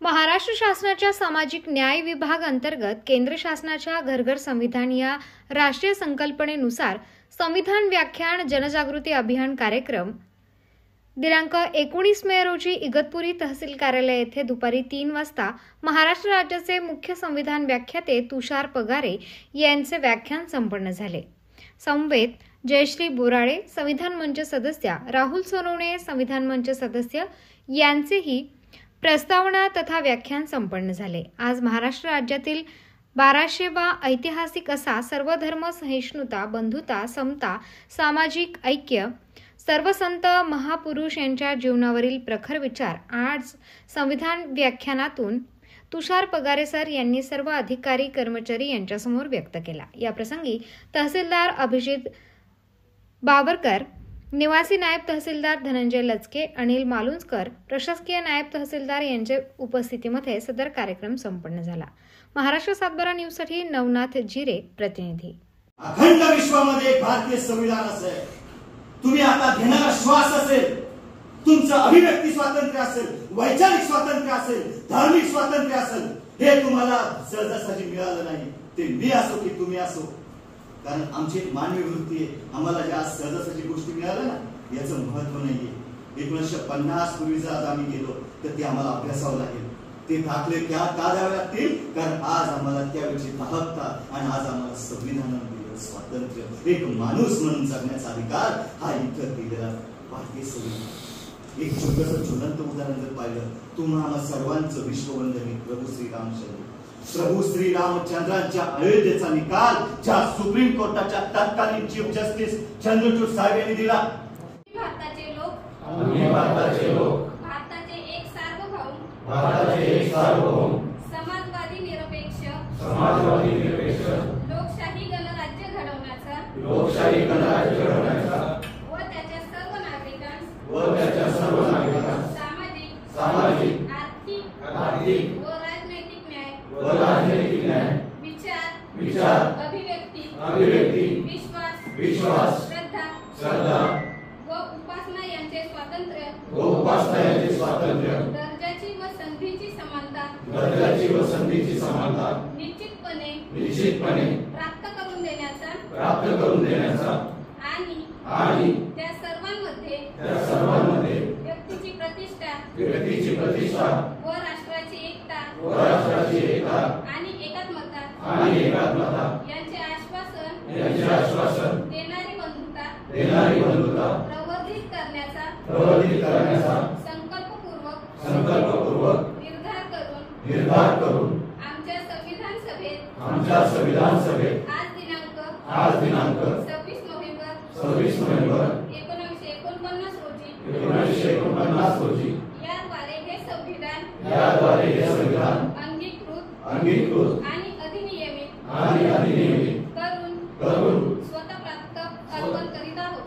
महाराष्ट्र शासनाच्या सामाजिक न्याय विभाग अंतर्गत केंद्र शासनाच्या घर घर संविधान या राष्ट्रीय संकल्पनेनुसार संविधान व्याख्यान जनजागृती अभियान कार्यक्रम दिनांक 19 मे रोजी इगतपुरी तहसील कार्यालय येथे दुपारी 3 वाजता महाराष्ट्र राज्याचे मुख्य संविधान व्याख्याते तुषार पगारे यांचे व्याख्यान संपन्न झाले। समवेत जयश्री बोराळे संविधान मंच सदस्य, राहुल सोनवणे संविधान मंच सदस्य यांचेही प्रस्तावना तथा व्याख्यान संपन्न झाले। आज महाराष्ट्र राज्यातील 1200वा ऐतिहासिक असा सर्वधर्म सहिष्णुता, बंधुता, समता, सामाजिक ऐक्य, सर्व संत महापुरुष यांच्या जीवनावरील प्रखर विचार आज संविधान व्याख्यानातून तुषार पगारे सर यांनी सर्व अधिकारी कर्मचारी यांच्यासमोर व्यक्त केला। या प्रसंगी तहसीलदार अभिजित बावरकर, निवासी नायब तहसीलदार धनंजय लचके, अनिल मालुंजकर, प्रशासकीय नायब तहसीलदार यांच्या उपस्थितीमध्ये सदर कार्यक्रम संपन्न झाला। महाराष्ट्र 7/12 न्यूजसाठी नवनाथ जिरे प्रतिनिधी। अखंड विश्वामध्ये भारतीय संविधान असेल, तुम्ही आता घेणारा श्वास असेल, तुमचं अभिव्यक्ती स्वातंत्र्य असेल, वैचारिक स्वातंत्र्य असेल, धार्मिक स्वातंत्र्य असेल, हे तुम्हाला सहजासहजी मिळालं नाही। ते मी असो की तुम्ही असो, कारण आमची मानवी वृत्ती आहे, आम्हाला ज्या सहजासहजी गोष्टी मिळाल्या ना याचं महत्व नाहीये। 1950 पूर्वी जर आम्ही गेलो तर ते आम्हाला अभ्यासावं लागेल, ते दाखले का द्यावे लागतील, कारण आज आम्हाला त्यावेळची दाहकता आणि आज आम्हाला संविधानाने दिलेलं स्वातंत्र्य, एक माणूस म्हणून जगण्याचा अधिकार हा इतर दिलेला भारतीय संविधान। एक छोटंसं ज्वलंत उदाहरण जर पाहिलं, तुम्हाला सर्वांचं विश्ववंदनीय प्रभू श्रीरामचंद्र, प्रभू श्री रामचंद्रांच्या अयोध्येचा निकाल ज्या सुप्रीम कोर्टाच्या तत्कालीन चीफ जस्टिस चंद्रचूड साहेब यांनी दिला। भारताचे लोक, भारताचे एक सार्वभौम, समाजवादी निरपेक्ष लोकशाही गणराज्य घडवण्याचा व त्याच्या सर्व नागरिकांस सामाजिक, आर्थिक व राजनैतिक न्याय, विचार, अभिव्यक्ती, विश्वास, श्रद्धा व उपासना यांचे स्वातंत्र्य, दर्जाची व संधीची समानता निश्चितपणे प्राप्त करून देण्याचा आणि त्या सर्वांमध्ये व्यक्तीची प्रतिष्ठा व राष्ट्राची एकता आणि एकात्मता यांचे आश्वासन देणारी बंधुता प्रवर्धित करण्याचा संकल्पपूर्वक निर्धार करून आमच्या संविधान सभेत आज दिनांक 26 नोव्हेंबर 1949 रोजी याद्वारे हे संविधान अंगीकृत आणि अधिनियमित करून स्वतः प्राप्त अर्पण करीत आहोत।